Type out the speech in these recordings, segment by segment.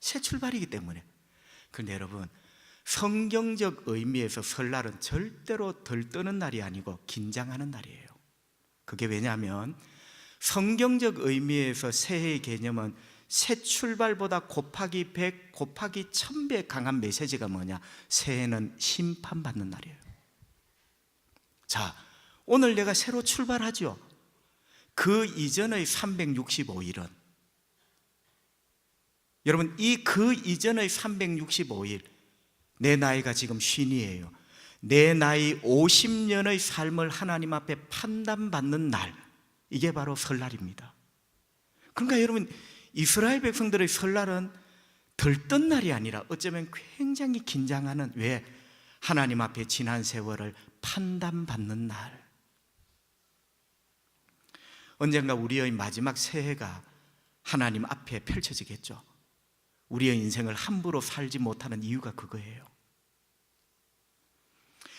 새 출발이기 때문에. 그런데 여러분, 성경적 의미에서 설날은 절대로 들떠는 날이 아니고 긴장하는 날이에요. 그게 왜냐하면 성경적 의미에서 새해의 개념은 새 출발보다 곱하기 100, 곱하기 1000배 강한 메시지가 뭐냐? 새해는 심판받는 날이에요. 자, 오늘 내가 새로 출발하죠. 그 이전의 365일은, 여러분, 그 이전의 365일, 내 나이가 지금 50이에요. 내 나이 50년의 삶을 하나님 앞에 판단받는 날, 이게 바로 설날입니다. 그러니까 여러분, 이스라엘 백성들의 설날은 들뜬 날이 아니라 어쩌면 굉장히 긴장하는, 왜? 하나님 앞에 지난 세월을 판단받는 날. 언젠가 우리의 마지막 새해가 하나님 앞에 펼쳐지겠죠. 우리의 인생을 함부로 살지 못하는 이유가 그거예요.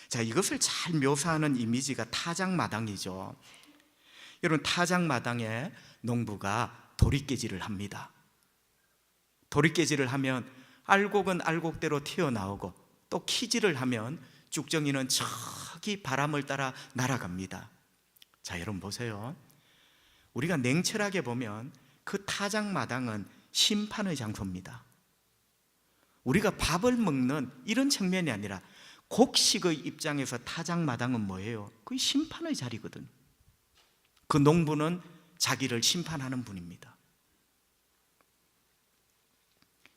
자, 이것을 잘 묘사하는 이미지가 타작마당이죠. 여러분, 타작마당에 농부가 도리깨질을 합니다. 도리깨질을 하면 알곡은 알곡대로 튀어나오고, 또 키질을 하면 쭉정이는 저기 바람을 따라 날아갑니다. 자, 여러분 보세요. 우리가 냉철하게 보면 그 타작마당은 심판의 장소입니다. 우리가 밥을 먹는 이런 측면이 아니라 곡식의 입장에서 타작마당은 뭐예요? 그게 심판의 자리거든요. 그 농부는 자기를 심판하는 분입니다.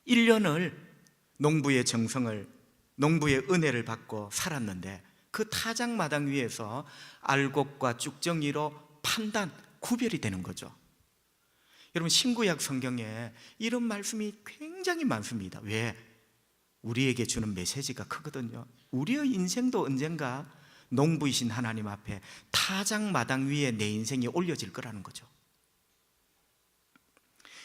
1년을 농부의 정성을, 농부의 은혜를 받고 살았는데 그 타작마당 위에서 알곡과 쭉정이로 판단, 구별이 되는 거죠. 여러분, 신구약 성경에 이런 말씀이 굉장히 많습니다. 왜? 우리에게 주는 메시지가 크거든요. 우리의 인생도 언젠가 농부이신 하나님 앞에 타작마당 위에 내 인생이 올려질 거라는 거죠.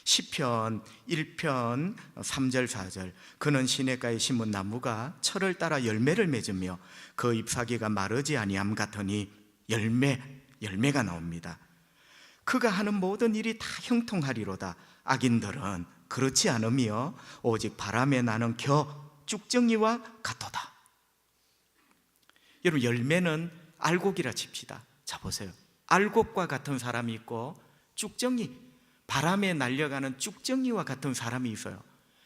시편 1편 3절 4절, 그는 시냇가에 심은 나무가 철을 따라 열매를 맺으며 그 잎사귀가 마르지 아니함 같으니 열매가 나옵니다. 그가 하는 모든 일이 다 형통하리로다. 악인들은 그렇지 않으며 오직 바람에 나는 쭉정이와 같도다. 여러분, 열매는 알곡이라 칩시다. 자, 보세요. 알곡과 같은 사람이 있고 쭉정이, 바람에 날려가는 쭉정이와 같은 사람이 있어요.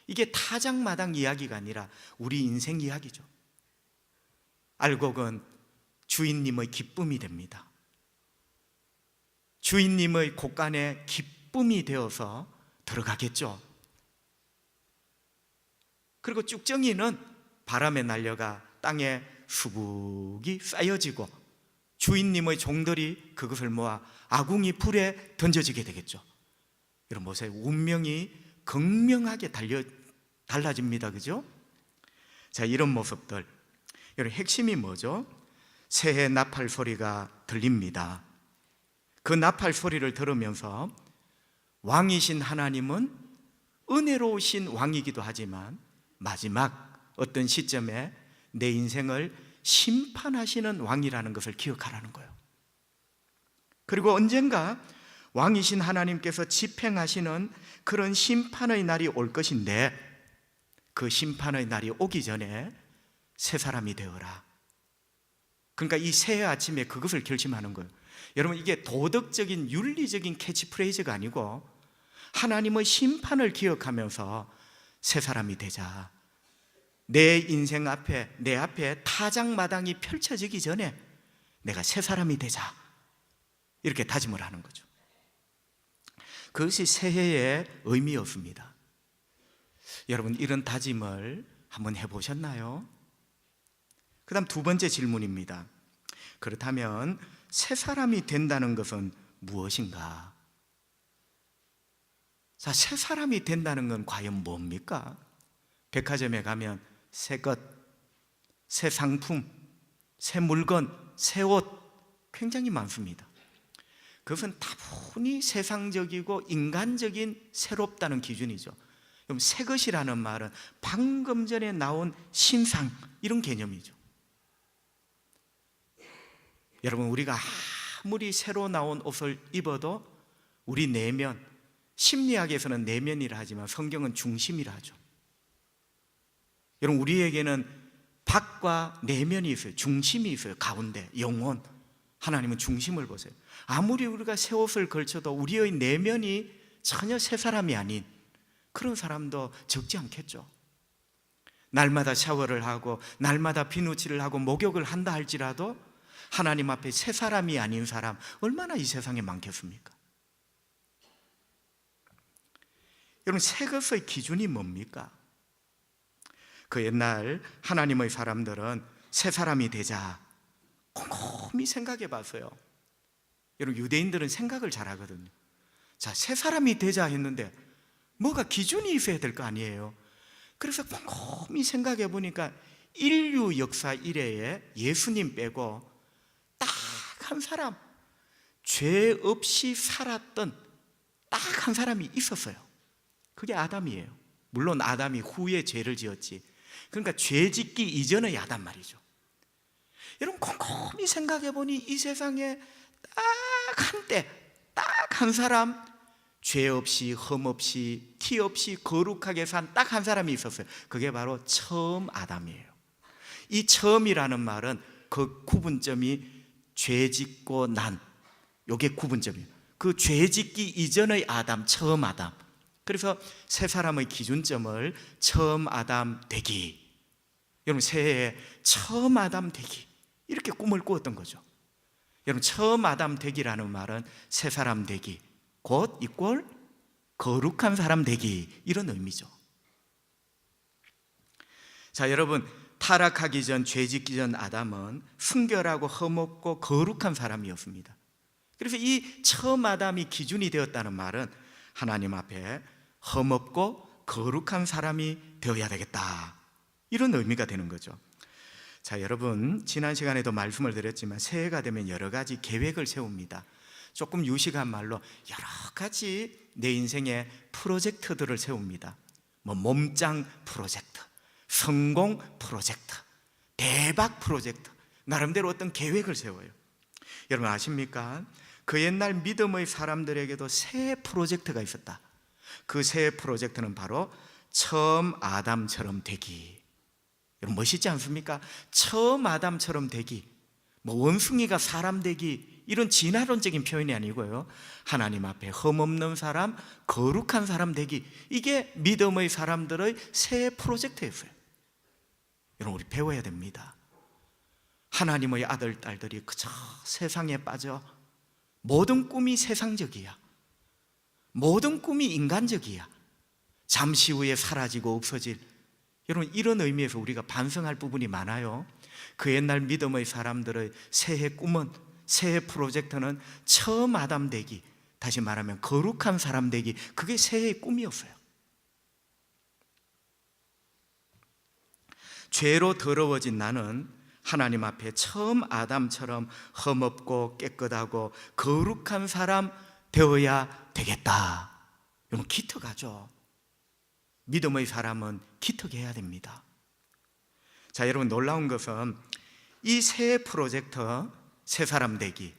이게 타작마당 이야기가 아니라 우리 인생 이야기죠. 알곡은 주인님의 기쁨이 됩니다. 주인님의 곳간에 기쁨이 되어서 들어가겠죠. 그리고 쭉정이는 바람에 날려가 땅에 수북이 쌓여지고 주인님의 종들이 그것을 모아 아궁이 불에 던져지게 되겠죠. 여러분 보세요. 운명이 극명하게 달라집니다. 그죠? 자, 이런 모습들. 여러분, 핵심이 뭐죠? 새해 나팔 소리가 들립니다. 그 나팔 소리를 들으면서 왕이신 하나님은 은혜로우신 왕이기도 하지만 마지막 어떤 시점에 내 인생을 심판하시는 왕이라는 것을 기억하라는 거예요. 그리고 언젠가 왕이신 하나님께서 집행하시는 그런 심판의 날이 올 것인데, 그 심판의 날이 오기 전에 새 사람이 되어라. 그러니까 이 새해 아침에 그것을 결심하는 거예요. 여러분, 이게 도덕적인 윤리적인 캐치프레이즈가 아니고 하나님의 심판을 기억하면서 새 사람이 되자. 내 인생 앞에, 내 앞에 타작마당이 펼쳐지기 전에 내가 새 사람이 되자, 이렇게 다짐을 하는 거죠. 그것이 새해의 의미였습니다. 여러분, 이런 다짐을 한번 해보셨나요? 그 다음 두 번째 질문입니다. 그렇다면 새 사람이 된다는 것은 무엇인가? 자, 새 사람이 된다는 건 과연 뭡니까? 백화점에 가면 새 것, 새 상품, 새 물건, 새 옷 굉장히 많습니다. 그것은 다분히 세상적이고 인간적인 새롭다는 기준이죠. 그럼 새 것이라는 말은 방금 전에 나온 신상, 이런 개념이죠. 여러분, 우리가 아무리 새로 나온 옷을 입어도 우리 내면, 심리학에서는 내면이라 하지만 성경은 중심이라 하죠. 여러분, 우리에게는 밖과 내면이 있어요. 중심이 있어요. 가운데 영혼. 하나님은 중심을 보세요. 아무리 우리가 새 옷을 걸쳐도 우리의 내면이 전혀 새 사람이 아닌 그런 사람도 적지 않겠죠. 날마다 샤워를 하고 날마다 비누칠을 하고 목욕을 한다 할지라도 하나님 앞에 새 사람이 아닌 사람 얼마나 이 세상에 많겠습니까? 여러분, 새 것의 기준이 뭡니까? 그 옛날 하나님의 사람들은 새 사람이 되자 곰곰이 생각해 봤어요. 여러분, 유대인들은 생각을 잘 하거든요. 자, 새 사람이 되자 했는데 뭐가 기준이 있어야 될 거 아니에요. 그래서 곰곰이 생각해 보니까 인류 역사 이래에 예수님 빼고 딱 한 사람, 죄 없이 살았던 딱 한 사람이 있었어요. 그게 아담이에요. 물론 아담이 후에 죄를 지었지. 그러니까 죄 짓기 이전의 아담 말이죠. 여러분, 곰곰이 생각해 보니 이 세상에 딱 한때 딱 한 사람, 죄 없이 흠 없이 티 없이 거룩하게 산 딱 한 사람이 있었어요. 그게 바로 처음 아담이에요. 이 처음이라는 말은 그 구분점이 죄 짓고 난, 요게 구분점이에요. 그 죄 짓기 이전의 아담, 처음 아담. 그래서 새 사람의 기준점을 처음 아담 되기, 여러분 새해에 처음 아담 되기, 이렇게 꿈을 꾸었던 거죠. 여러분, 처음 아담 되기라는 말은 새 사람 되기, 곧 이꼴 거룩한 사람 되기, 이런 의미죠. 자, 여러분, 타락하기 전, 죄 짓기 전 아담은 순결하고 흠없고 거룩한 사람이었습니다. 그래서 이 처음 아담이 기준이 되었다는 말은 하나님 앞에 흠없고 거룩한 사람이 되어야 되겠다, 이런 의미가 되는 거죠. 자, 여러분, 지난 시간에도 말씀을 드렸지만 새해가 되면 여러 가지 계획을 세웁니다. 조금 유식한 말로 여러 가지 내 인생의 프로젝트들을 세웁니다. 뭐 몸짱 프로젝트, 성공 프로젝트, 대박 프로젝트, 나름대로 어떤 계획을 세워요. 여러분 아십니까? 그 옛날 믿음의 사람들에게도 새 프로젝트가 있었다. 그 새 프로젝트는 바로 처음 아담처럼 되기. 여러분, 멋있지 않습니까? 처음 아담처럼 되기, 뭐 원숭이가 사람 되기, 이런 진화론적인 표현이 아니고요, 하나님 앞에 흠없는 사람, 거룩한 사람 되기, 이게 믿음의 사람들의 새 프로젝트였어요. 여러분, 우리 배워야 됩니다. 하나님의 아들, 딸들이 그저 세상에 빠져 모든 꿈이 세상적이야, 모든 꿈이 인간적이야, 잠시 후에 사라지고 없어질, 여러분 이런 의미에서 우리가 반성할 부분이 많아요. 그 옛날 믿음의 사람들의 새해 꿈은, 새해 프로젝트는 처음 아담 되기, 다시 말하면 거룩한 사람 되기, 그게 새해의 꿈이었어요. 죄로 더러워진 나는 하나님 앞에 처음 아담처럼 흠없고 깨끗하고 거룩한 사람 되어야 되겠다. 여러분, 기특하죠? 믿음의 사람은 기특해야 됩니다. 자, 여러분, 놀라운 것은 이 새 프로젝트, 새 사람 되기,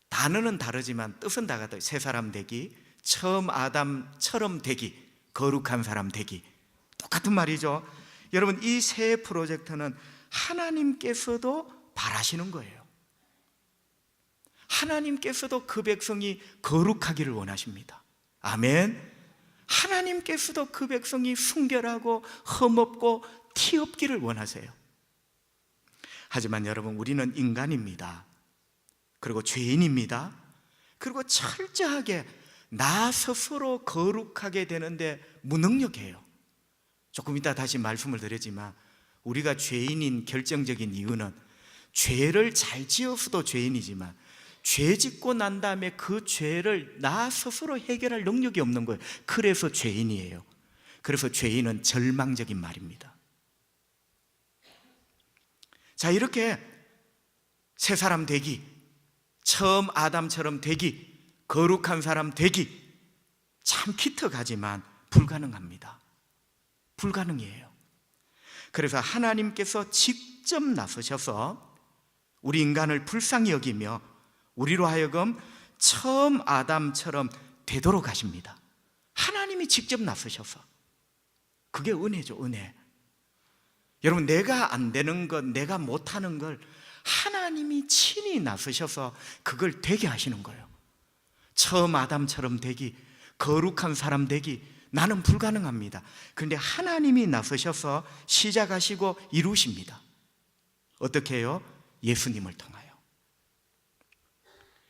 단어는 다르지만 뜻은 다 같아요. 새 사람 되기, 처음 아담처럼 되기, 거룩한 사람 되기, 똑같은 말이죠. 여러분, 이 새 프로젝트는 하나님께서도 바라시는 거예요. 하나님께서도 그 백성이 거룩하기를 원하십니다. 아멘. 하나님께서도 그 백성이 순결하고 흠없고 티 없기를 원하세요. 하지만 여러분, 우리는 인간입니다. 그리고 죄인입니다. 그리고 철저하게 나 스스로 거룩하게 되는데 무능력해요. 조금 이따 다시 말씀을 드리지만 우리가 죄인인 결정적인 이유는 죄를 잘 지어서도 죄인이지만 죄 짓고 난 다음에 그 죄를 나 스스로 해결할 능력이 없는 거예요. 그래서 죄인이에요. 그래서 죄인은 절망적인 말입니다. 자, 이렇게 새 사람 되기, 처음 아담처럼 되기, 거룩한 사람 되기, 참 기특하지만 불가능합니다. 불가능이에요. 그래서 하나님께서 직접 나서셔서 우리 인간을 불쌍히 여기며 우리로 하여금 처음 아담처럼 되도록 하십니다. 하나님이 직접 나서셔서. 그게 은혜죠, 은혜. 여러분, 내가 안 되는 것, 내가 못하는 걸 하나님이 친히 나서셔서 그걸 되게 하시는 거예요. 처음 아담처럼 되기, 거룩한 사람 되기, 나는 불가능합니다. 그런데 하나님이 나서셔서 시작하시고 이루십니다. 어떻게 해요? 예수님을 통하여.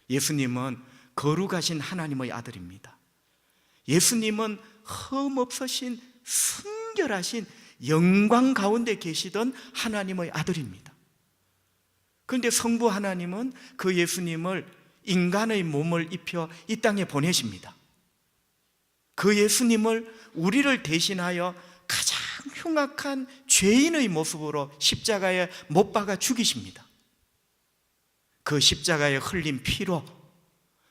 예수님은 거룩하신 하나님의 아들입니다. 예수님은 흠없으신 순결하신 영광 가운데 계시던 하나님의 아들입니다. 그런데 성부 하나님은 그 예수님을 인간의 몸을 입혀 이 땅에 보내십니다. 그 예수님을 우리를 대신하여 가장 흉악한 죄인의 모습으로 십자가에 못 박아 죽이십니다. 그 십자가에 흘린 피로,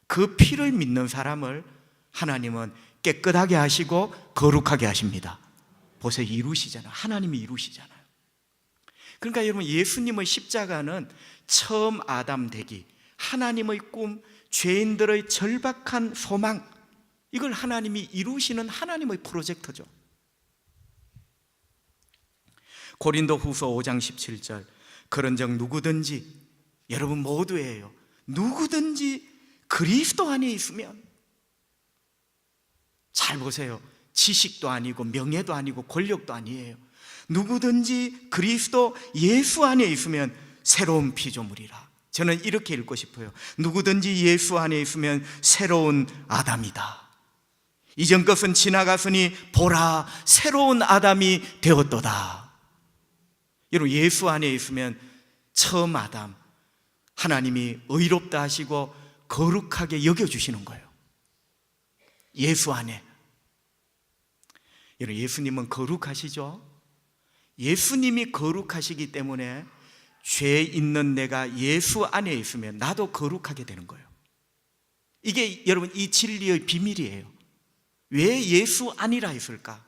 그 피를 믿는 사람을 하나님은 깨끗하게 하시고 거룩하게 하십니다. 보세요, 이루시잖아요. 하나님이 이루시잖아요. 그러니까 여러분, 예수님의 십자가는 처음 아담 되기, 하나님의 꿈, 죄인들의 절박한 소망, 이걸 하나님이 이루시는 하나님의 프로젝트죠. 고린도 후서 5장 17절, 그런즉 누구든지, 여러분 모두예요, 누구든지 그리스도 안에 있으면, 잘 보세요, 지식도 아니고 명예도 아니고 권력도 아니에요. 누구든지 그리스도 예수 안에 있으면 새로운 피조물이라. 저는 이렇게 읽고 싶어요. 누구든지 예수 안에 있으면 새로운 아담이다. 이전 것은 지나갔으니 보라, 새로운 아담이 되었도다. 여러분, 예수 안에 있으면 처음 아담, 하나님이 의롭다 하시고 거룩하게 여겨주시는 거예요. 예수 안에. 여러분, 예수님은 거룩하시죠? 예수님이 거룩하시기 때문에 죄 있는 내가 예수 안에 있으면 나도 거룩하게 되는 거예요. 이게 여러분, 이 진리의 비밀이에요. 왜 예수 안이라 했을까?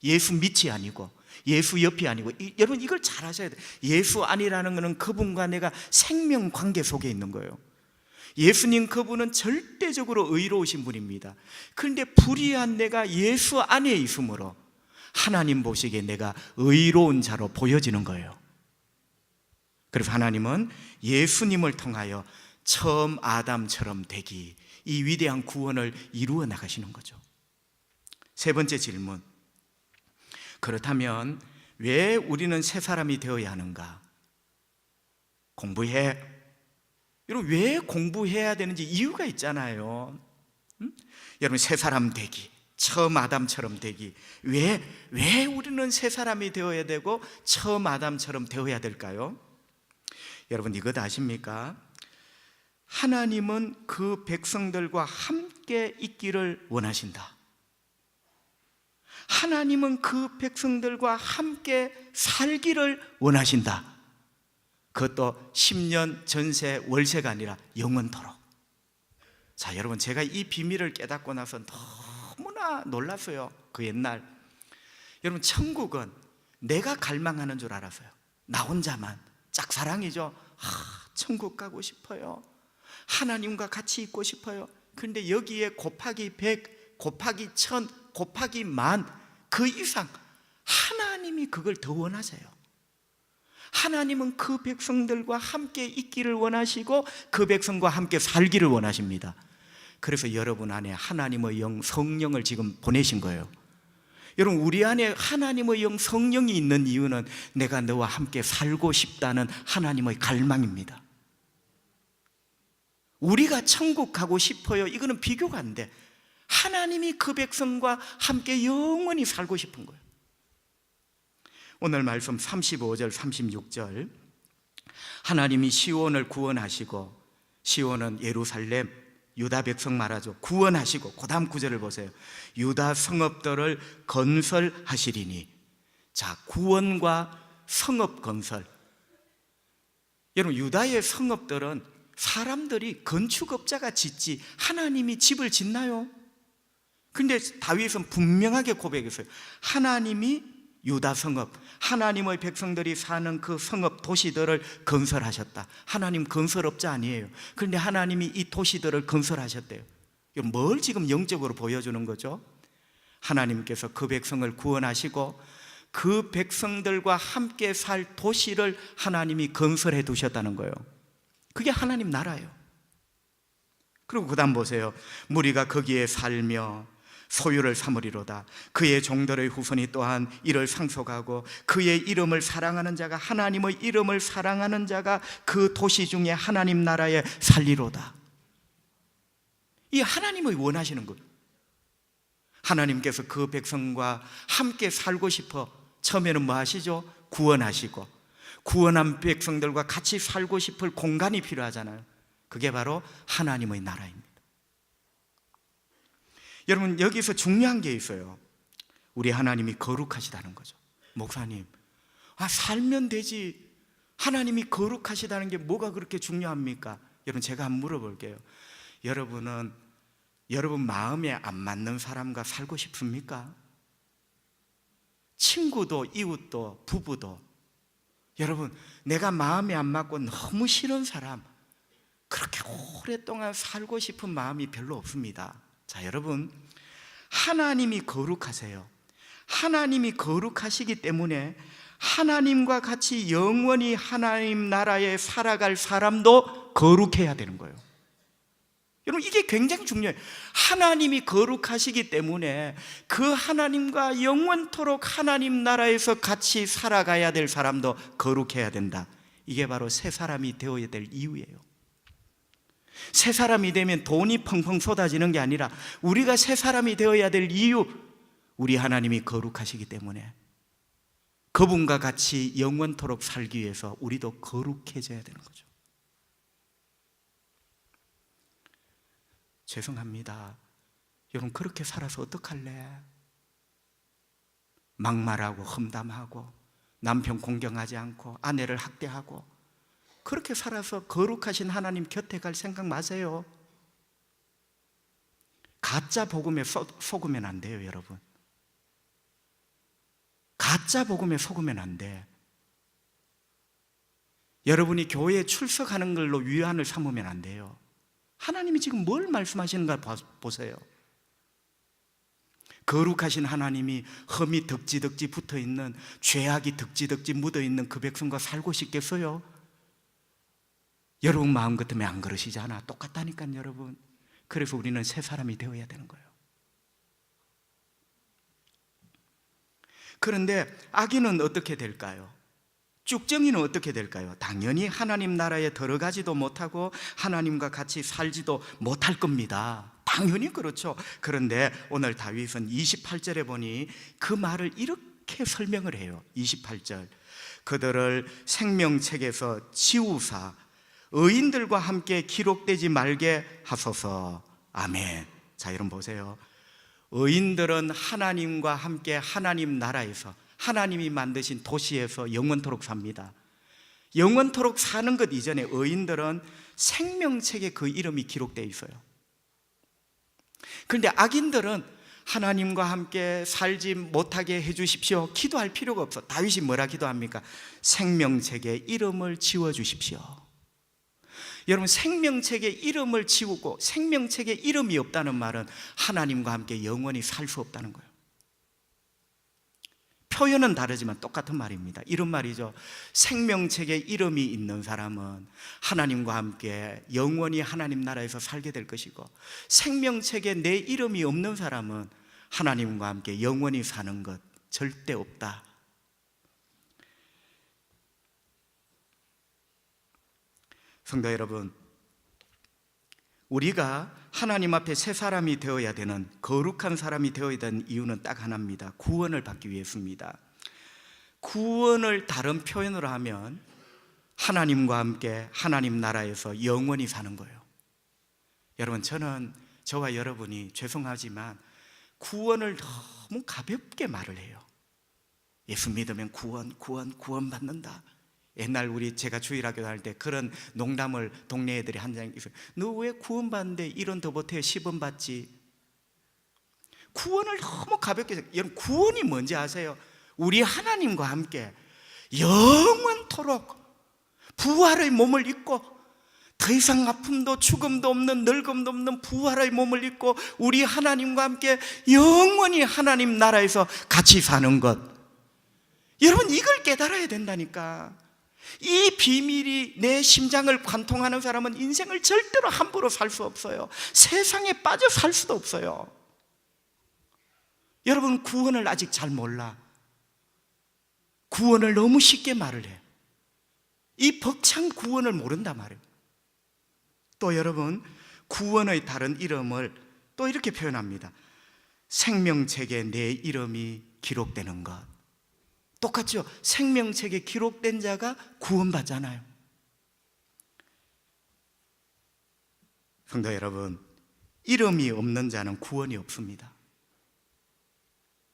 예수 밑이 아니고 예수 옆이 아니고, 여러분 이걸 잘 아셔야 돼요. 예수 안이라는 것은 그분과 내가 생명 관계 속에 있는 거예요. 예수님 그분은 절대적으로 의로우신 분입니다. 그런데 불의한 내가 예수 안에 있으므로 하나님 보시기에 내가 의로운 자로 보여지는 거예요. 그래서 하나님은 예수님을 통하여 처음 아담처럼 되기, 이 위대한 구원을 이루어 나가시는 거죠. 세 번째 질문, 그렇다면 왜 우리는 새 사람이 되어야 하는가? 공부해. 여러분, 왜 공부해야 되는지 이유가 있잖아요. 여러분, 새 사람 되기, 처음 아담처럼 되기, 왜 우리는 새 사람이 되어야 되고 처음 아담처럼 되어야 될까요? 여러분, 이것 아십니까? 하나님은 그 백성들과 함께 있기를 원하신다. 하나님은 그 백성들과 함께 살기를 원하신다. 그것도 10년 전세 월세가 아니라 영원토록. 자, 여러분, 제가 이 비밀을 깨닫고 나서 너무나 놀랐어요. 그 옛날, 여러분, 천국은 내가 갈망하는 줄 알았어요. 나 혼자만 짝사랑이죠. 천국 가고 싶어요. 하나님과 같이 있고 싶어요. 그런데 여기에 곱하기 100, 곱하기 1000, 곱하기 10,000, 그 이상 하나님이 그걸 더 원하세요. 하나님은 그 백성들과 함께 있기를 원하시고 그 백성과 함께 살기를 원하십니다. 그래서 여러분 안에 하나님의 영, 성령을 지금 보내신 거예요. 여러분, 우리 안에 하나님의 영, 성령이 있는 이유는 내가 너와 함께 살고 싶다는 하나님의 갈망입니다. 우리가 천국 가고 싶어요, 이거는 비교가 안 돼. 하나님이 그 백성과 함께 영원히 살고 싶은 거예요. 오늘 말씀 35절 36절, 하나님이 시온을 구원하시고, 시온은 예루살렘, 유다 백성 말하죠. 구원하시고, 그 다음 구절을 보세요. 유다 성읍들을 건설하시리니. 자, 구원과 성읍 건설. 여러분, 유다의 성읍들은 사람들이 건축업자가 짓지 하나님이 집을 짓나요? 근데 다윗은 분명하게 고백했어요. 하나님이 유다 성읍, 하나님의 백성들이 사는 그 성읍 도시들을 건설하셨다. 하나님 건설업자 아니에요. 그런데 하나님이 이 도시들을 건설하셨대요. 뭘 지금 영적으로 보여주는 거죠? 하나님께서 그 백성을 구원하시고 그 백성들과 함께 살 도시를 하나님이 건설해 두셨다는 거예요. 그게 하나님 나라예요. 그리고 그 다음 보세요. 무리가 거기에 살며 소유를 삼으리로다. 그의 종들의 후손이 또한 이를 상속하고 그의 이름을 사랑하는 자가, 하나님의 이름을 사랑하는 자가 그 도시 중에 하나님 나라에 살리로다. 이 하나님의 원하시는 것. 하나님께서 그 백성과 함께 살고 싶어 처음에는 뭐 하시죠? 구원하시고, 구원한 백성들과 같이 살고 싶을 공간이 필요하잖아요. 그게 바로 하나님의 나라입니다. 여러분, 여기서 중요한 게 있어요. 우리 하나님이 거룩하시다는 거죠. 목사님, 살면 되지, 하나님이 거룩하시다는 게 뭐가 그렇게 중요합니까? 여러분, 제가 한번 물어볼게요. 여러분은 여러분 마음에 안 맞는 사람과 살고 싶습니까? 친구도 이웃도 부부도, 여러분, 내가 마음에 안 맞고 너무 싫은 사람, 그렇게 오랫동안 살고 싶은 마음이 별로 없습니다. 자, 여러분, 하나님이 거룩하세요. 하나님이 거룩하시기 때문에 하나님과 같이 영원히 하나님 나라에 살아갈 사람도 거룩해야 되는 거예요. 여러분, 이게 굉장히 중요해요. 하나님이 거룩하시기 때문에 그 하나님과 영원토록 하나님 나라에서 같이 살아가야 될 사람도 거룩해야 된다. 이게 바로 새 사람이 되어야 될 이유예요. 새 사람이 되면 돈이 펑펑 쏟아지는 게 아니라 우리가 새 사람이 되어야 될 이유, 우리 하나님이 거룩하시기 때문에 그분과 같이 영원토록 살기 위해서 우리도 거룩해져야 되는 거죠. 죄송합니다. 여러분, 그렇게 살아서 어떡할래? 막말하고 험담하고 남편 공경하지 않고 아내를 학대하고 그렇게 살아서 거룩하신 하나님 곁에 갈 생각 마세요. 가짜 복음에 속으면 안 돼요, 여러분. 가짜 복음에 속으면 안 돼. 여러분이 교회에 출석하는 걸로 위안을 삼으면 안 돼요. 하나님이 지금 뭘 말씀하시는가 보세요. 거룩하신 하나님이 흠이 덕지덕지 붙어있는, 죄악이 덕지덕지 묻어있는 그 백성과 살고 싶겠어요? 여러분 마음 같으면 안 그러시잖아. 똑같다니까요, 여러분. 그래서 우리는 새 사람이 되어야 되는 거예요. 그런데 악인은 어떻게 될까요? 쭉정이는 어떻게 될까요? 당연히 하나님 나라에 들어가지도 못하고 하나님과 같이 살지도 못할 겁니다. 당연히 그렇죠. 그런데 오늘 다윗은 28절에 보니 그 말을 이렇게 설명을 해요. 28절, 그들을 생명책에서 지우사 의인들과 함께 기록되지 말게 하소서. 아멘. 자, 여러분 보세요. 의인들은 하나님과 함께 하나님 나라에서, 하나님이 만드신 도시에서 영원토록 삽니다. 영원토록 사는 것 이전에 의인들은 생명책에 그 이름이 기록되어 있어요. 그런데 악인들은 하나님과 함께 살지 못하게 해주십시오, 기도할 필요가 없어. 다윗이 뭐라 기도합니까? 생명책에 이름을 지워주십시오. 여러분, 생명책에 이름을 지우고 생명책에 이름이 없다는 말은 하나님과 함께 영원히 살 수 없다는 거예요. 표현은 다르지만 똑같은 말입니다. 이런 말이죠. 생명책에 이름이 있는 사람은 하나님과 함께 영원히 하나님 나라에서 살게 될 것이고, 생명책에 내 이름이 없는 사람은 하나님과 함께 영원히 사는 것 절대 없다. 성도 여러분, 우리가 하나님 앞에 새 사람이 되어야 되는, 거룩한 사람이 되어야 되는 이유는 딱 하나입니다. 구원을 받기 위해서입니다. 구원을 다른 표현으로 하면 하나님과 함께 하나님 나라에서 영원히 사는 거예요. 여러분, 저와 여러분이 죄송하지만 구원을 너무 가볍게 말을 해요. 예수 믿으면 구원 받는다. 옛날 제가 주일학교 다닐 때 그런 농담을 동네 애들이 한 장 있어요. 너 왜 구원 받는데 1원 더 보태요? 10원 받지. 구원을 너무 가볍게 생각해요. 여러분, 구원이 뭔지 아세요? 우리 하나님과 함께 영원토록 부활의 몸을 입고, 더 이상 아픔도 죽음도 없는, 늙음도 없는 부활의 몸을 입고 우리 하나님과 함께 영원히 하나님 나라에서 같이 사는 것, 여러분, 이걸 깨달아야 된다니까. 이 비밀이 내 심장을 관통하는 사람은 인생을 절대로 함부로 살 수 없어요. 세상에 빠져 살 수도 없어요. 여러분, 구원을 아직 잘 몰라. 구원을 너무 쉽게 말을 해. 이 벅찬 구원을 모른단 말이에요. 또 여러분, 구원의 다른 이름을 또 이렇게 표현합니다. 생명책에 내 이름이 기록되는 것. 똑같죠? 생명책에 기록된 자가 구원받잖아요. 성도 여러분, 이름이 없는 자는 구원이 없습니다.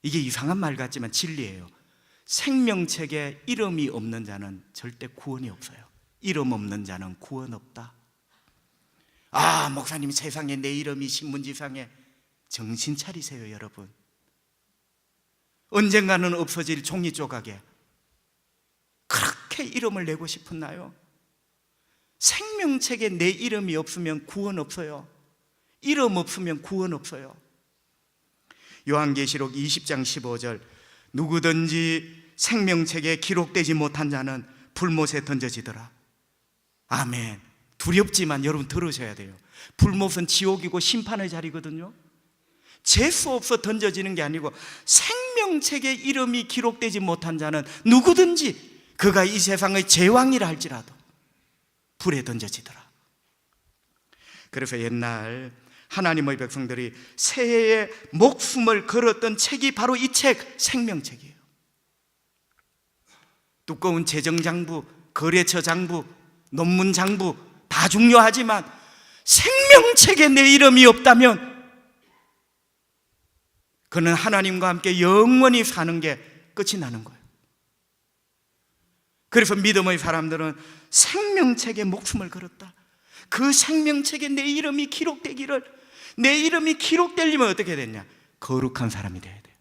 이게 이상한 말 같지만 진리예요. 생명책에 이름이 없는 자는 절대 구원이 없어요. 이름 없는 자는 구원 없다. 아, 목사님, 세상에 내 이름이 신문지상에. 정신 차리세요, 여러분. 언젠가는 없어질 종이 조각에 그렇게 이름을 내고 싶었나요? 생명책에 내 이름이 없으면 구원 없어요. 이름 없으면 구원 없어요. 요한계시록 20장 15절, 누구든지 생명책에 기록되지 못한 자는 불못에 던져지더라. 아멘. 두렵지만 여러분 들으셔야 돼요. 불못은 지옥이고 심판의 자리거든요. 재수 없어 던져지는 게 아니고 생명책에 이름이 기록되지 못한 자는 누구든지 그가 이 세상의 제왕이라 할지라도 불에 던져지더라. 그래서 옛날 하나님의 백성들이 새해에 목숨을 걸었던 책이 바로 이 책, 생명책이에요. 두꺼운 재정장부, 거래처 장부, 논문 장부 다 중요하지만 생명책에 내 이름이 없다면 그는 하나님과 함께 영원히 사는 게 끝이 나는 거예요. 그래서 믿음의 사람들은 생명책에 목숨을 걸었다. 그 생명책에 내 이름이 기록되기를, 내 이름이 기록되려면 어떻게 됐냐? 거룩한 사람이 돼야 돼요.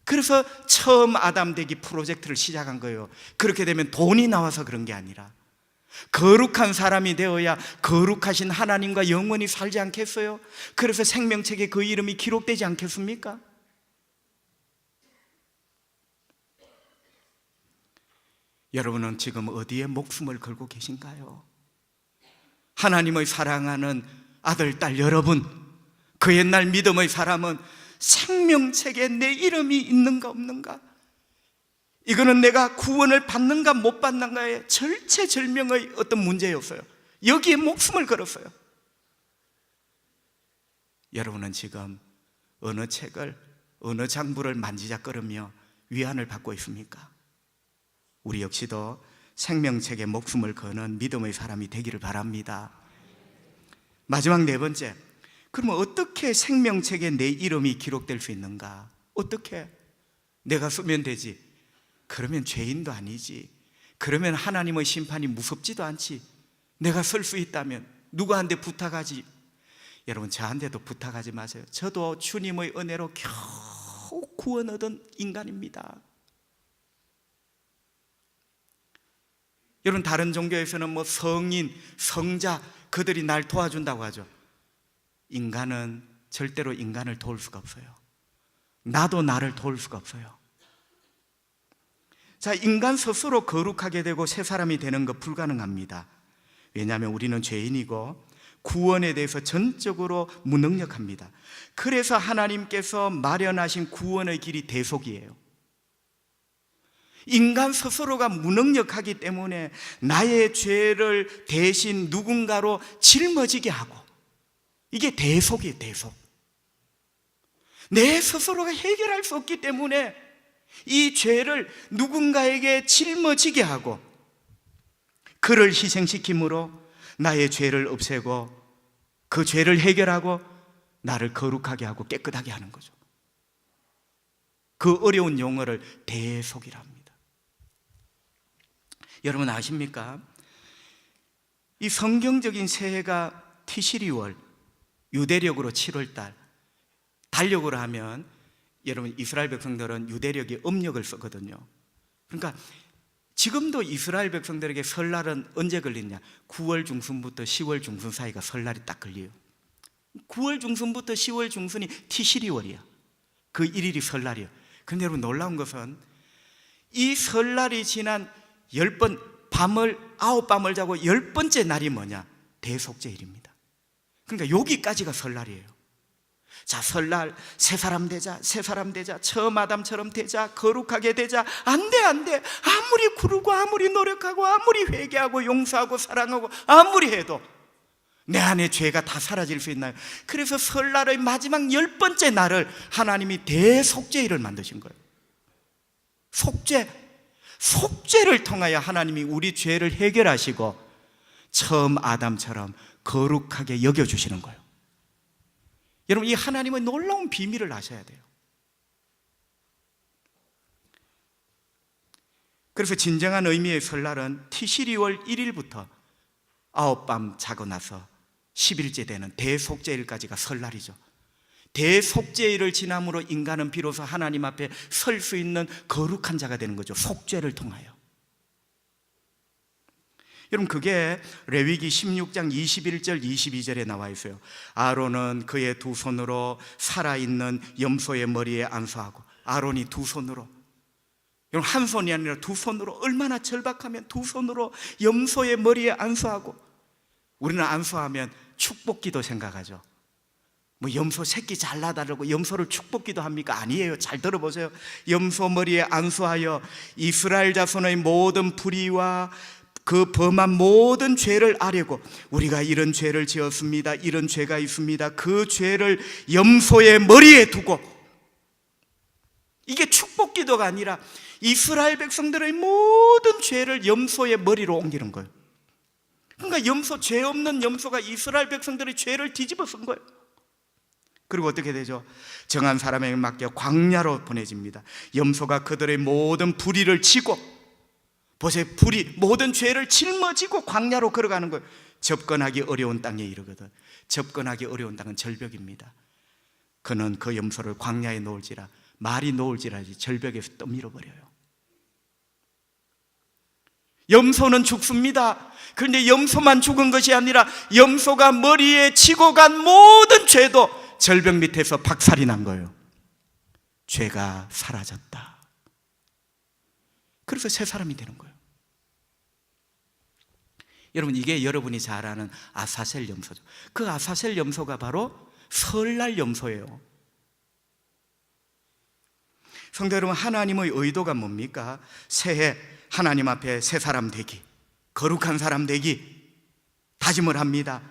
그래서 처음 아담 되기 프로젝트를 시작한 거예요. 그렇게 되면 돈이 나와서 그런 게 아니라 거룩한 사람이 되어야 거룩하신 하나님과 영원히 살지 않겠어요? 그래서 생명책에 그 이름이 기록되지 않겠습니까? 여러분은 지금 어디에 목숨을 걸고 계신가요? 하나님의 사랑하는 아들, 딸 여러분, 그 옛날 믿음의 사람은 생명책에 내 이름이 있는가 없는가, 이거는 내가 구원을 받는가 못 받는가의 절체절명의 어떤 문제였어요. 여기에 목숨을 걸었어요. 여러분은 지금 어느 책을, 어느 장부를 만지작거리며 위안을 받고 있습니까? 우리 역시도 생명책에 목숨을 거는 믿음의 사람이 되기를 바랍니다. 마지막 네 번째, 그러면 어떻게 생명책에 내 이름이 기록될 수 있는가? 어떻게? 내가 쓰면 되지. 그러면 죄인도 아니지. 그러면 하나님의 심판이 무섭지도 않지. 내가 쓸 수 있다면 누구한테 부탁하지? 여러분, 저한테도 부탁하지 마세요. 저도 주님의 은혜로 겨우 구원 얻은 인간입니다. 여러분, 다른 종교에서는 뭐 성인, 성자, 그들이 날 도와준다고 하죠. 인간은 절대로 인간을 도울 수가 없어요. 나도 나를 도울 수가 없어요. 자, 인간 스스로 거룩하게 되고 새 사람이 되는 것 불가능합니다. 왜냐하면 우리는 죄인이고 구원에 대해서 전적으로 무능력합니다. 그래서 하나님께서 마련하신 구원의 길이 대속이에요. 인간 스스로가 무능력하기 때문에 나의 죄를 대신 누군가로 짊어지게 하고, 이게 대속이에요. 대속. 내 스스로가 해결할 수 없기 때문에 이 죄를 누군가에게 짊어지게 하고 그를 희생시킴으로 나의 죄를 없애고 그 죄를 해결하고 나를 거룩하게 하고 깨끗하게 하는 거죠. 그 어려운 용어를 대속이라 합니다. 여러분 아십니까? 이 성경적인 새해가 티시리월, 유대력으로 7월달, 달력으로 하면 여러분 이스라엘 백성들은 유대력이 음력을 쓰거든요. 그러니까 지금도 이스라엘 백성들에게 설날은 언제 걸리냐? 9월 중순부터 10월 중순 사이가 설날이 딱 걸려요. 9월 중순부터 10월 중순이 티시리월이야. 그 일일이 설날이에요. 그런데 여러분 놀라운 것은 이 설날이 지난 10번 밤을 9밤을 자고 10번째 날이 뭐냐? 대속죄일입니다. 그러니까 여기까지가 설날이에요. 자, 설날 새 사람 되자, 새 사람 되자, 처음 아담처럼 되자, 거룩하게 되자. 안 돼, 안 돼. 아무리 구르고 아무리 노력하고 아무리 회개하고 용서하고 사랑하고 아무리 해도 내 안에 죄가 다 사라질 수 있나요? 그래서 설날의 마지막 10번째 날을 하나님이 대속죄일을 만드신 거예요. 속죄를 통하여 하나님이 우리 죄를 해결하시고 처음 아담처럼 거룩하게 여겨주시는 거예요. 여러분, 이 하나님의 놀라운 비밀을 아셔야 돼요. 그래서 진정한 의미의 설날은 티시리월 1일부터 9밤 자고 나서 10일째 되는 대속죄일까지가 설날이죠. 대속죄일을 지남으로 인간은 비로소 하나님 앞에 설 수 있는 거룩한 자가 되는 거죠. 속죄를 통하여. 여러분, 그게 레위기 16장 21절 22절에 나와 있어요. 아론은 그의 두 손으로 살아있는 염소의 머리에 안수하고, 아론이 두 손으로, 여러분 한 손이 아니라 두 손으로, 얼마나 절박하면 두 손으로 염소의 머리에 안수하고. 우리는 안수하면 축복기도 생각하죠. 뭐 염소 새끼 잘 낳아달라고 염소를 축복기도 합니까? 아니에요. 잘 들어보세요. 염소 머리에 안수하여 이스라엘 자손의 모든 불의와 그 범한 모든 죄를 아뢰고, 우리가 이런 죄를 지었습니다, 이런 죄가 있습니다, 그 죄를 염소의 머리에 두고. 이게 축복기도가 아니라 이스라엘 백성들의 모든 죄를 염소의 머리로 옮기는 거예요. 그러니까 죄 없는 염소가 이스라엘 백성들의 죄를 뒤집어 쓴 거예요. 그리고 어떻게 되죠? 정한 사람에게 맡겨 광야로 보내집니다. 염소가 그들의 모든 불의를 지고, 보세요, 모든 죄를 짊어지고 광야로 걸어가는 거예요. 접근하기 어려운 땅에 이르거든. 접근하기 어려운 땅은 절벽입니다. 그는 그 염소를 광야에 놓을지라, 말이 놓을지라지 절벽에서 떠밀어버려요. 염소는 죽습니다. 그런데 염소만 죽은 것이 아니라 염소가 머리에 지고 간 모든 죄도 절벽 밑에서 박살이 난 거예요. 죄가 사라졌다. 그래서 새 사람이 되는 거예요. 여러분, 이게 여러분이 잘 아는 아사셀 염소죠. 그 아사셀 염소가 바로 설날 염소예요. 성도 여러분, 하나님의 의도가 뭡니까? 새해 하나님 앞에 새 사람 되기, 거룩한 사람 되기 다짐을 합니다.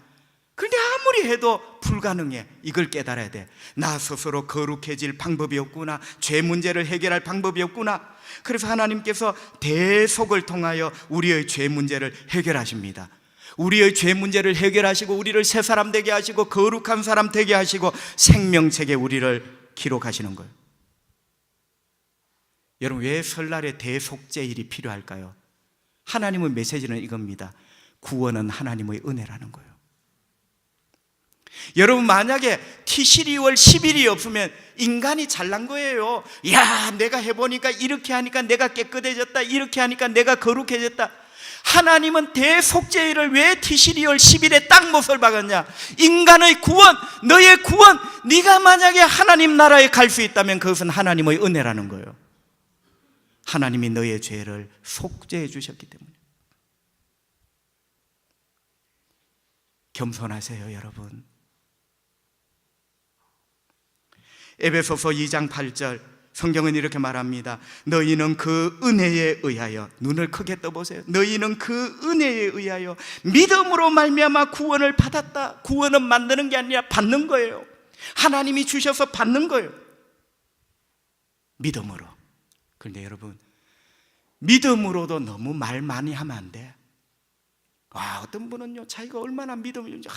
그런데 아무리 해도 불가능해. 이걸 깨달아야 돼. 나 스스로 거룩해질 방법이 없구나. 죄 문제를 해결할 방법이 없구나. 그래서 하나님께서 대속을 통하여 우리의 죄 문제를 해결하십니다. 우리의 죄 문제를 해결하시고 우리를 새 사람 되게 하시고 거룩한 사람 되게 하시고 생명책에 우리를 기록하시는 거예요. 여러분, 왜 설날에 대속죄일이 필요할까요? 하나님의 메시지는 이겁니다. 구원은 하나님의 은혜라는 거예요. 여러분, 만약에 티시리월 10일이 없으면 인간이 잘난 거예요. 야, 내가 해보니까 이렇게 하니까 내가 깨끗해졌다, 이렇게 하니까 내가 거룩해졌다. 하나님은 대속죄일을 왜 티시리월 10일에 딱 못을 박았냐? 인간의 구원, 너의 구원, 네가 만약에 하나님 나라에 갈 수 있다면 그것은 하나님의 은혜라는 거예요. 하나님이 너의 죄를 속죄해 주셨기 때문에. 겸손하세요, 여러분. 에베소서 2장 8절 성경은 이렇게 말합니다. 너희는 그 은혜에 의하여, 눈을 크게 떠보세요. 너희는 그 은혜에 의하여 믿음으로 말미암아 구원을 받았다. 구원은 만드는 게 아니라 받는 거예요. 하나님이 주셔서 받는 거예요. 믿음으로. 그런데 여러분, 믿음으로도 너무 말 많이 하면 안 돼. 어떤 분은요, 자기가 얼마나 믿음인지,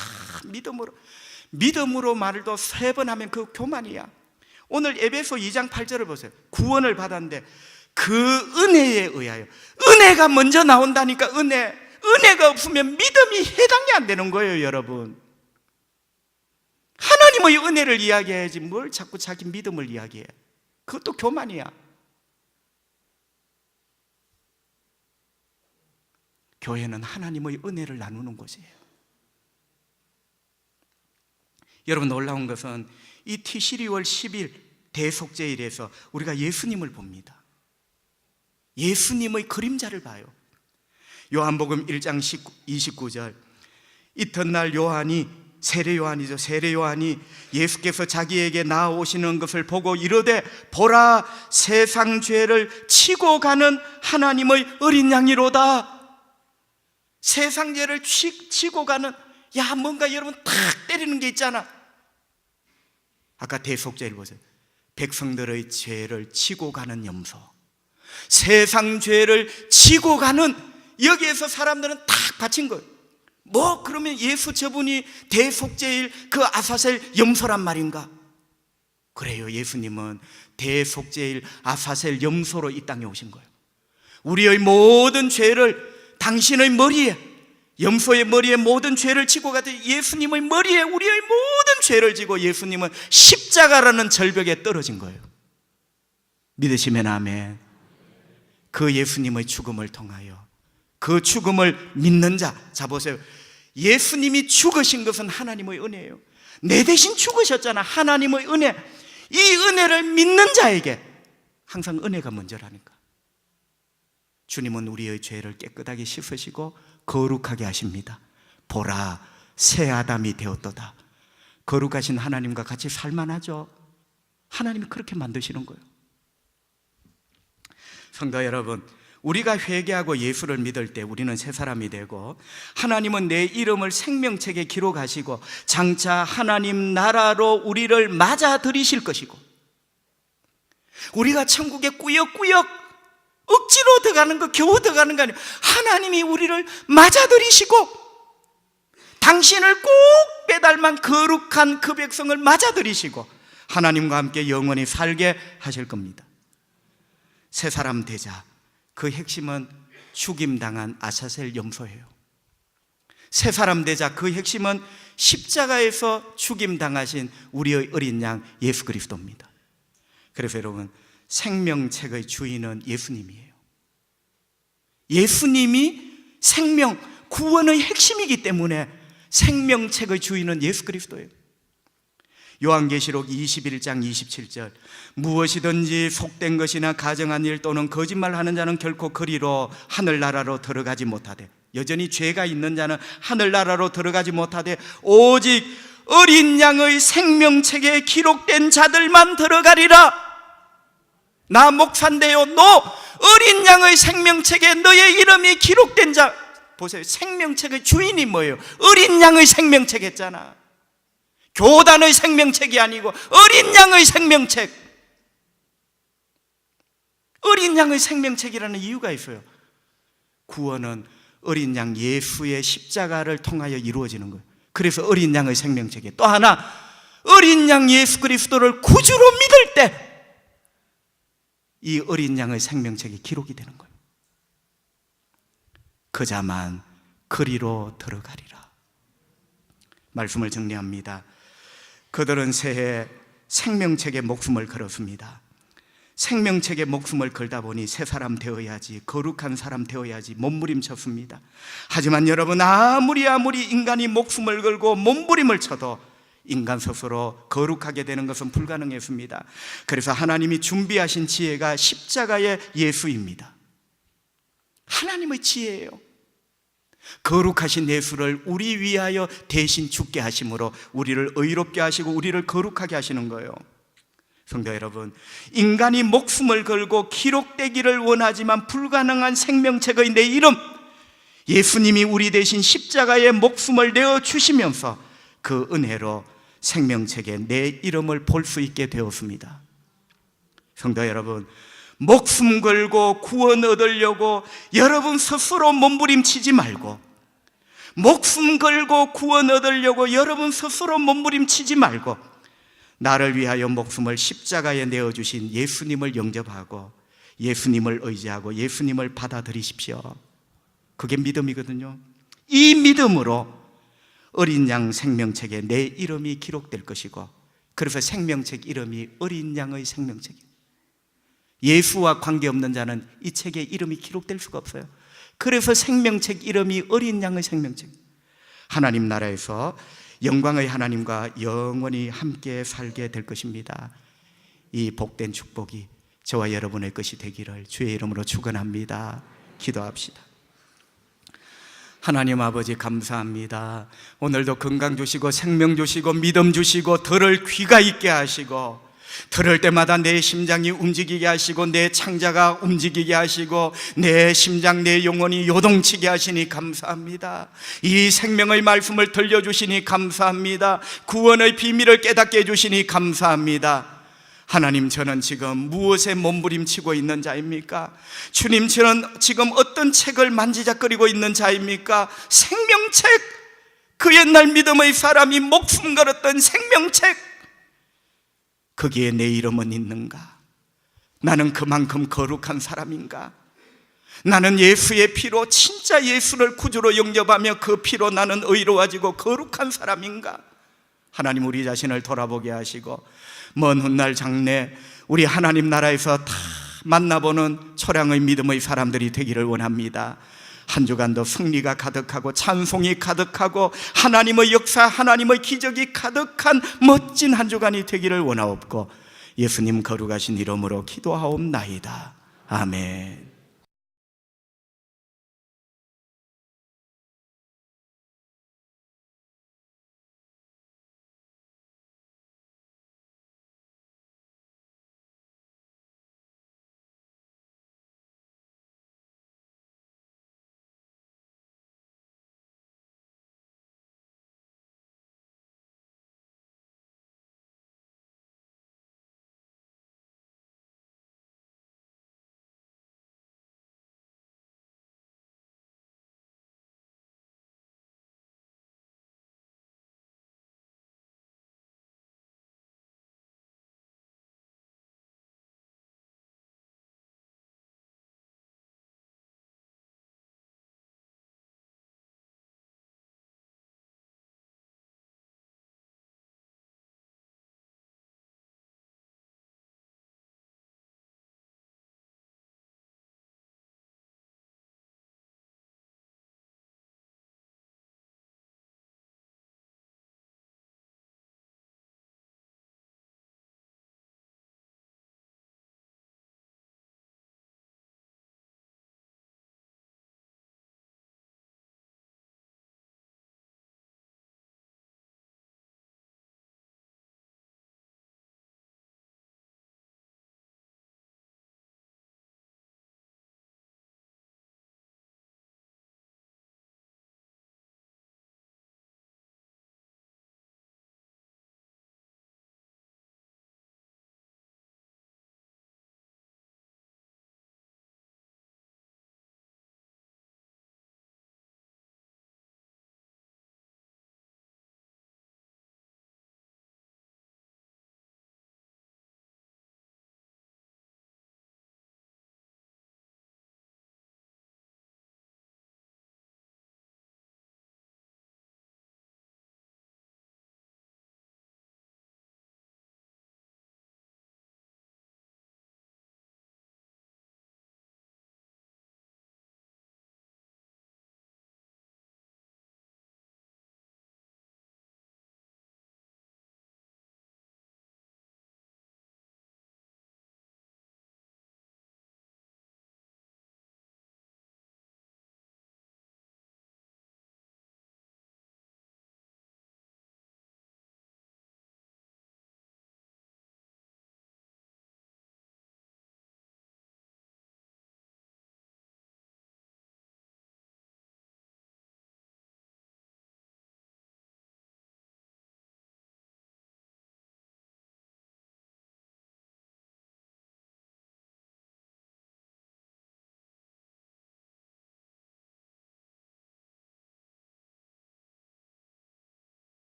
믿음으로 말도 3번 하면 그 교만이야. 오늘 에베소 2장 8절을 보세요. 구원을 받았는데 그 은혜에 의하여, 은혜가 먼저 나온다니까. 은혜가 없으면 믿음이 해당이 안 되는 거예요, 여러분. 하나님의 은혜를 이야기해야지 뭘 자꾸 자기 믿음을 이야기해. 그것도 교만이야. 교회는 하나님의 은혜를 나누는 곳이에요. 여러분, 놀라운 것은 이 티시리월 10일 대속죄일에서 우리가 예수님을 봅니다. 예수님의 그림자를 봐요. 요한복음 1장 29절, 이튿날 요한이, 세례 요한이죠, 세례 요한이 예수께서 자기에게 나아오시는 것을 보고 이르되 보라, 세상 죄를 치고 가는 하나님의 어린 양이로다. 세상 죄를 치고 가는, 야, 뭔가 여러분 탁 때리는 게 있잖아. 아까 대속죄를 보세요. 백성들의 죄를 치고 가는 염소, 세상 죄를 치고 가는, 여기에서 사람들은 탁 받친 거예요. 뭐 그러면 예수 저분이 대속죄일 그 아사셀 염소란 말인가? 그래요. 예수님은 대속죄일 아사셀 염소로 이 땅에 오신 거예요. 우리의 모든 죄를 당신의 머리에, 염소의 머리에 모든 죄를 지고 가듯 예수님의 머리에 우리의 모든 죄를 지고 예수님은 십자가라는 절벽에 떨어진 거예요. 믿으시면 아멘. 그 예수님의 죽음을 통하여, 그 죽음을 믿는 자 보세요. 예수님이 죽으신 것은 하나님의 은혜예요. 내 대신 죽으셨잖아. 하나님의 은혜. 이 은혜를 믿는 자에게 항상 은혜가 먼저라니까. 주님은 우리의 죄를 깨끗하게 씻으시고 거룩하게 하십니다. 보라, 새 아담이 되었도다. 거룩하신 하나님과 같이 살만하죠. 하나님이 그렇게 만드시는 거예요. 성도 여러분, 우리가 회개하고 예수를 믿을 때 우리는 새 사람이 되고, 하나님은 내 이름을 생명책에 기록하시고 장차 하나님 나라로 우리를 맞아들이실 것이고, 우리가 천국에 꾸역꾸역 억지로 들어가는 거, 겨우 들어가는 거 아니에요. 하나님이 우리를 맞아들이시고 당신을 꼭 빼닮은 거룩한 그 백성을 맞아들이시고 하나님과 함께 영원히 살게 하실 겁니다. 새 사람 되자, 그 핵심은 죽임당한 아사셀 염소예요. 새 사람 되자, 그 핵심은 십자가에서 죽임당하신 우리의 어린 양 예수 그리스도입니다. 그래서 여러분, 생명책의 주인은 예수님이에요. 예수님이 생명, 구원의 핵심이기 때문에 생명책의 주인은 예수 그리스도예요. 요한계시록 21장 27절, 무엇이든지 속된 것이나 가정한 일 또는 거짓말하는 자는 결코 그리로 하늘나라로 들어가지 못하되, 여전히 죄가 있는 자는 하늘나라로 들어가지 못하되 오직 어린 양의 생명책에 기록된 자들만 들어가리라. 나 목사인데요, 너 어린 양의 생명책에 너의 이름이 기록된 자, 보세요. 생명책의 주인이 뭐예요? 어린 양의 생명책 했잖아. 교단의 생명책이 아니고 어린 양의 생명책. 어린 양의 생명책이라는 이유가 있어요. 구원은 어린 양 예수의 십자가를 통하여 이루어지는 거예요. 그래서 어린 양의 생명책에, 또 하나, 어린 양 예수 그리스도를 구주로 믿을 때 이 어린 양의 생명책이 기록이 되는 거예요. 그자만 그리로 들어가리라. 말씀을 정리합니다. 그들은 새해 생명책에 목숨을 걸었습니다. 생명책에 목숨을 걸다 보니 새 사람 되어야지, 거룩한 사람 되어야지 몸부림쳤습니다. 하지만 여러분, 아무리 인간이 목숨을 걸고 몸부림을 쳐도 인간 스스로 거룩하게 되는 것은 불가능했습니다. 그래서 하나님이 준비하신 지혜가 십자가의 예수입니다. 하나님의 지혜예요. 거룩하신 예수를 우리 위하여 대신 죽게 하심으로 우리를 의롭게 하시고 우리를 거룩하게 하시는 거예요. 성도 여러분, 인간이 목숨을 걸고 기록되기를 원하지만 불가능한 생명책의 내 이름, 예수님이 우리 대신 십자가에 목숨을 내어주시면서 그 은혜로 생명책에 내 이름을 볼 수 있게 되었습니다. 성도 여러분, 목숨 걸고 구원 얻으려고 여러분 스스로 몸부림치지 말고, 목숨 걸고 구원 얻으려고 여러분 스스로 몸부림치지 말고, 나를 위하여 목숨을 십자가에 내어주신 예수님을 영접하고 예수님을 의지하고 예수님을 받아들이십시오. 그게 믿음이거든요. 이 믿음으로 어린 양 생명책에 내 이름이 기록될 것이고, 그래서 생명책 이름이 어린 양의 생명책이에요. 예수와 관계없는 자는 이 책에 이름이 기록될 수가 없어요. 그래서 생명책 이름이 어린 양의 생명책. 하나님 나라에서 영광의 하나님과 영원히 함께 살게 될 것입니다. 이 복된 축복이 저와 여러분의 것이 되기를 주의 이름으로 축원합니다. 기도합시다. 하나님 아버지 감사합니다. 오늘도 건강 주시고 생명 주시고 믿음 주시고 들을 귀가 있게 하시고 들을 때마다 내 심장이 움직이게 하시고 내 창자가 움직이게 하시고 내 심장 내 영혼이 요동치게 하시니 감사합니다. 이 생명의 말씀을 들려주시니 감사합니다. 구원의 비밀을 깨닫게 해주시니 감사합니다. 하나님, 저는 지금 무엇에 몸부림치고 있는 자입니까? 주님, 저는 지금 어떤 책을 만지작거리고 있는 자입니까? 생명책, 그 옛날 믿음의 사람이 목숨 걸었던 생명책, 거기에 내 이름은 있는가? 나는 그만큼 거룩한 사람인가? 나는 예수의 피로, 진짜 예수를 구주로 영접하며 그 피로 나는 의로워지고 거룩한 사람인가? 하나님, 우리 자신을 돌아보게 하시고 먼 훗날 장래 우리 하나님 나라에서 다 만나보는 초량의 믿음의 사람들이 되기를 원합니다. 한 주간도 승리가 가득하고 찬송이 가득하고 하나님의 역사, 하나님의 기적이 가득한 멋진 한 주간이 되기를 원하옵고 예수님 거룩하신 이름으로 기도하옵나이다. 아멘.